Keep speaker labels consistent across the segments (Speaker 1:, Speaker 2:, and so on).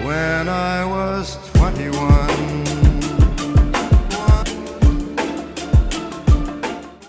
Speaker 1: when I was 21.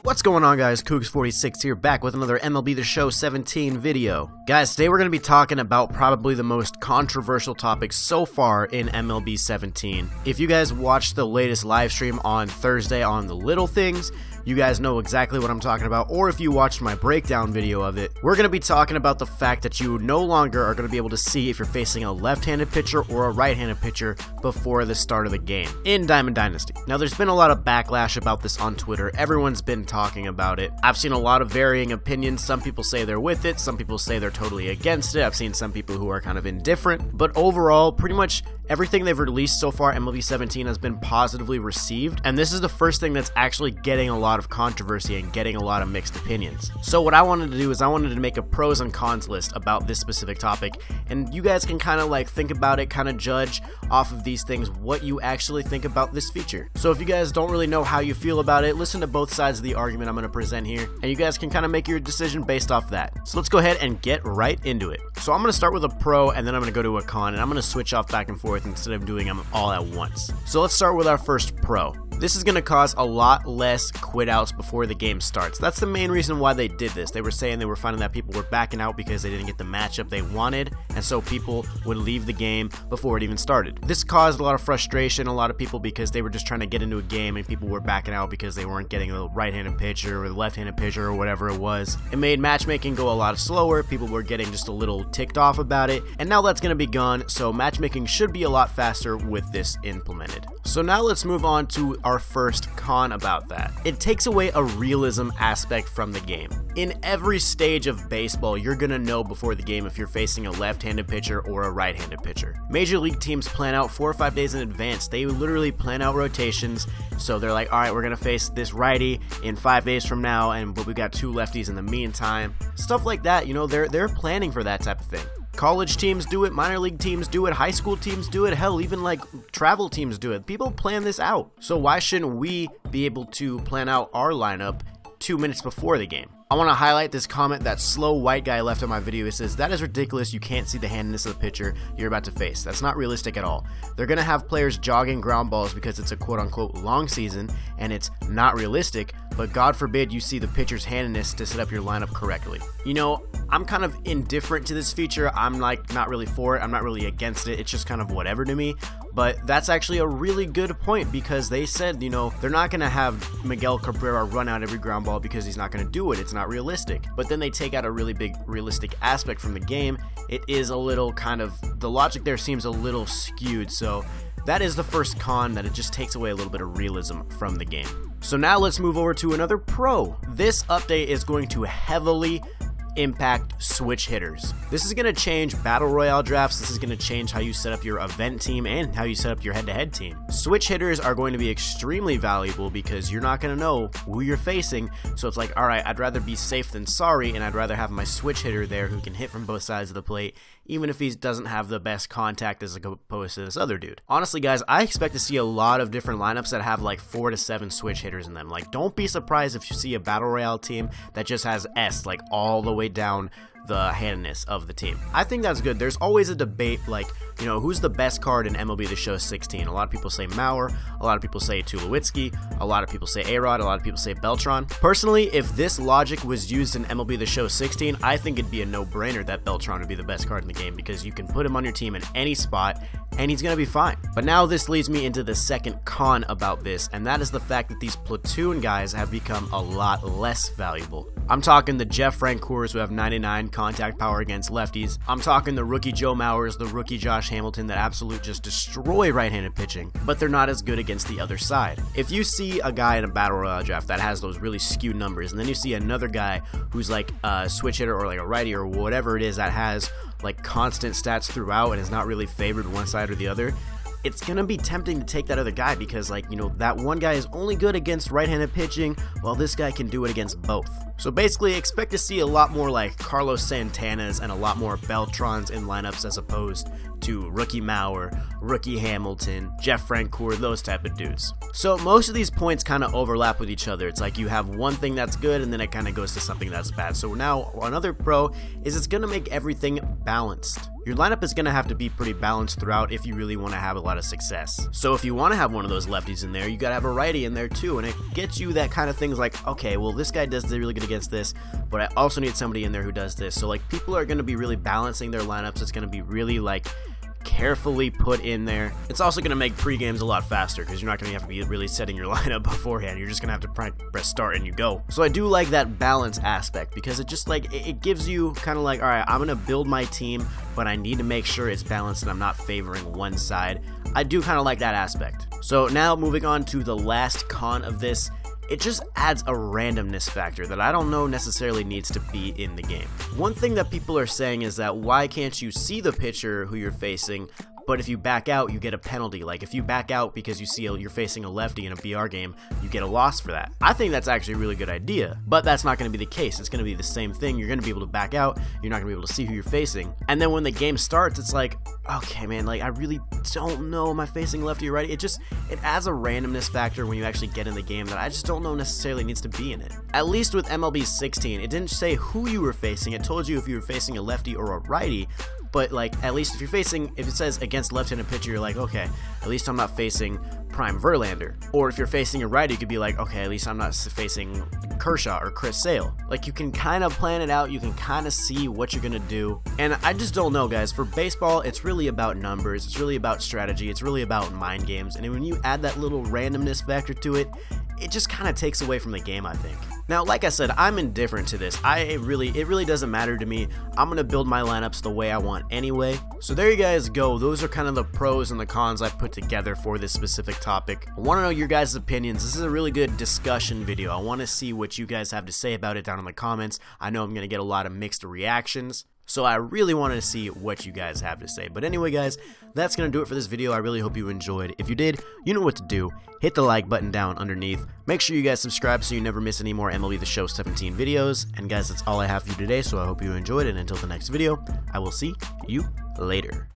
Speaker 2: What's going on, guys? Koogs46 here, back with another MLB The Show 17 video. Guys, today we're going to be talking about probably the most controversial topic so far in MLB 17. If you guys watched the latest live stream on Thursday on the little things, you guys know exactly what I'm talking about, or if you watched my breakdown video of it, we're going to be talking about the fact that you no longer are going to be able to see if you're facing a left-handed pitcher or a right-handed pitcher before the start of the game in Diamond Dynasty. Now, there's been a lot of backlash about this on Twitter. Everyone's been talking about it. I've seen a lot of varying opinions. Some people say they're with it. Some people say they're totally against it. I've seen some people who are kind of indifferent. But overall, pretty much everything they've released so far, MLB 17, has been positively received, and this is the first thing that's actually getting a lot of controversy and getting a lot of mixed opinions. So what I wanted to do is I wanted to make a pros and cons list about this specific topic, and you guys can kind of like think about it, kind of judge off of these things what you actually think about this feature. So if you guys don't really know how you feel about it, listen to both sides of the argument I'm going to present here, and you guys can kind of make your decision based off that. So let's go ahead and get right into it. So I'm going to start with a pro, and then I'm going to go to a con, and I'm going to switch off back and forth instead of doing them all at once. So let's start with our first pro. This is going to cause a lot less quit outs before the game starts. That's the main reason why they did this. They were saying they were finding that people were backing out because they didn't get the matchup they wanted, and so people would leave the game before it even started. This caused a lot of frustration, a lot of people, because they were just trying to get into a game and people were backing out because they weren't getting the right-handed pitcher or the left-handed pitcher or whatever it was. It made matchmaking go a lot slower. People were getting just a little ticked off about it, and now that's going to be gone, so matchmaking should be a lot faster with this implemented. So now let's move on to our first con about that. It takes away a realism aspect from the game. In every stage of baseball, you're gonna know before the game if you're facing a left-handed pitcher or a right-handed pitcher. Major league teams plan out 4 or 5 days in advance. They literally plan out rotations, so they're like, all right, we're gonna face this righty in 5 days from now, but we got 2 lefties in the meantime. Stuff like that, you know, they're planning for that type of thing. College teams do it, minor league teams do it, high school teams do it, hell, even like travel teams do it. People plan this out. So why shouldn't we be able to plan out our lineup 2 minutes before the game? I want to highlight this comment that slow white guy left on my video. It says, "That is ridiculous. You can't see the handedness of the pitcher you're about to face. That's not realistic at all. They're going to have players jogging ground balls because it's a quote-unquote long season and it's not realistic, but God forbid you see the pitcher's handedness to set up your lineup correctly." You know, I'm kind of indifferent to this feature. I'm like not really for it. I'm not really against it. It's just kind of whatever to me. But that's actually a really good point, because they said, you know, they're not going to have Miguel Cabrera run out every ground ball because he's not going to do it. It's not realistic. But then they take out a really big realistic aspect from the game. It is a little kind of, the logic there seems a little skewed. So that is the first con, that it just takes away a little bit of realism from the game. So now let's move over to another pro. This update is going to heavily impact switch hitters. This is going to change battle royale drafts. This is going to change how you set up your event team and how you set up your head-to-head team. Switch hitters are going to be extremely valuable because you're not going to know who you're facing. So it's like, all right, I'd rather be safe than sorry, and I'd rather have my switch hitter there who can hit from both sides of the plate, even if he doesn't have the best contact as opposed to this other dude. Honestly, guys, I expect to see a lot of different lineups that have like 4 to 7 switch hitters in them. Like, don't be surprised if you see a battle royale team that just has S like all the way down the handedness of the team. I think that's good. There's always a debate, like, you know, who's the best card in MLB The Show 16? A lot of people say Mauer, a lot of people say Tulowitzki, a lot of people say A-Rod, a lot of people say Beltran. Personally, if this logic was used in MLB The Show 16, I think it'd be a no-brainer that Beltran would be the best card in the game, because you can put him on your team in any spot and he's gonna be fine. But now this leads me into the second con about this, and that is the fact that these Platoon guys have become a lot less valuable. I'm talking the Jeff Francoeurs who have 99 contact power against lefties. I'm talking the rookie Joe Mauers, the rookie Josh Hamilton that absolute just destroy right-handed pitching, but they're not as good against the other side. If you see a guy in a battle royale draft that has those really skewed numbers, and then you see another guy who's like a switch hitter or like a righty or whatever it is that has like constant stats throughout and is not really favored one side or the other, it's gonna be tempting to take that other guy because, like, you know, that one guy is only good against right-handed pitching while this guy can do it against both. So basically expect to see a lot more like Carlos Santana's and a lot more Beltrans in lineups as opposed to rookie Mauer, rookie Hamilton, Jeff Francoeur, those type of dudes. So most of these points kind of overlap with each other. It's like you have one thing that's good and then it kind of goes to something that's bad. So now another pro is it's going to make everything balanced. Your lineup is going to have to be pretty balanced throughout if you really want to have a lot of success. So if you want to have one of those lefties in there, you got to have a righty in there too, and it gets you that kind of things like, okay, well, this guy does really good against this, but I also need somebody in there who does this. So like people are going to be really balancing their lineups. It's going to be really like carefully put in there. It's also going to make pre-games a lot faster because you're not going to have to be really setting your lineup beforehand. You're just going to have to press start and you go. So I do like that balance aspect because it just like it gives you kind of like, all right, I'm going to build my team, but I need to make sure it's balanced and I'm not favoring one side. I do kind of like that aspect. So now moving on to the last con of this, it just adds a randomness factor that I don't know necessarily needs to be in the game. One thing that people are saying is that why can't you see the pitcher who you're facing, but if you back out, you get a penalty. Like if you back out because you see you're facing a lefty in a BR game, you get a loss for that. I think that's actually a really good idea, but that's not going to be the case. It's going to be the same thing. You're going to be able to back out. You're not going to be able to see who you're facing. And then when the game starts, it's like, okay, man, like I really don't know. Am I facing lefty or righty? It adds a randomness factor when you actually get in the game that I just don't know necessarily needs to be in it. At least with MLB 16, it didn't say who you were facing. It told you if you were facing a lefty or a righty. But like at least if it says against left-handed pitcher, you're like, okay, at least I'm not facing Prime Verlander. Or if you're facing a righty, you could be like, okay, at least I'm not facing Kershaw or Chris Sale. Like you can kind of plan it out, you can kind of see what you're gonna do. And I just don't know, guys. For baseball, it's really about numbers, it's really about strategy, it's really about mind games. And when you add that little randomness factor to it, it just kind of takes away from the game, I think. Now, like I said, I'm indifferent to this. It really doesn't matter to me. I'm going to build my lineups the way I want anyway. So there you guys go. Those are kind of the pros and the cons I put together for this specific topic. I want to know your guys' opinions. This is a really good discussion video. I want to see what you guys have to say about it down in the comments. I know I'm going to get a lot of mixed reactions. So I really wanted to see what you guys have to say. But anyway, guys, that's going to do it for this video. I really hope you enjoyed. If you did, you know what to do. Hit the like button down underneath. Make sure you guys subscribe so you never miss any more MLB The Show 17 videos. And guys, that's all I have for you today. So I hope you enjoyed it. And until the next video, I will see you later.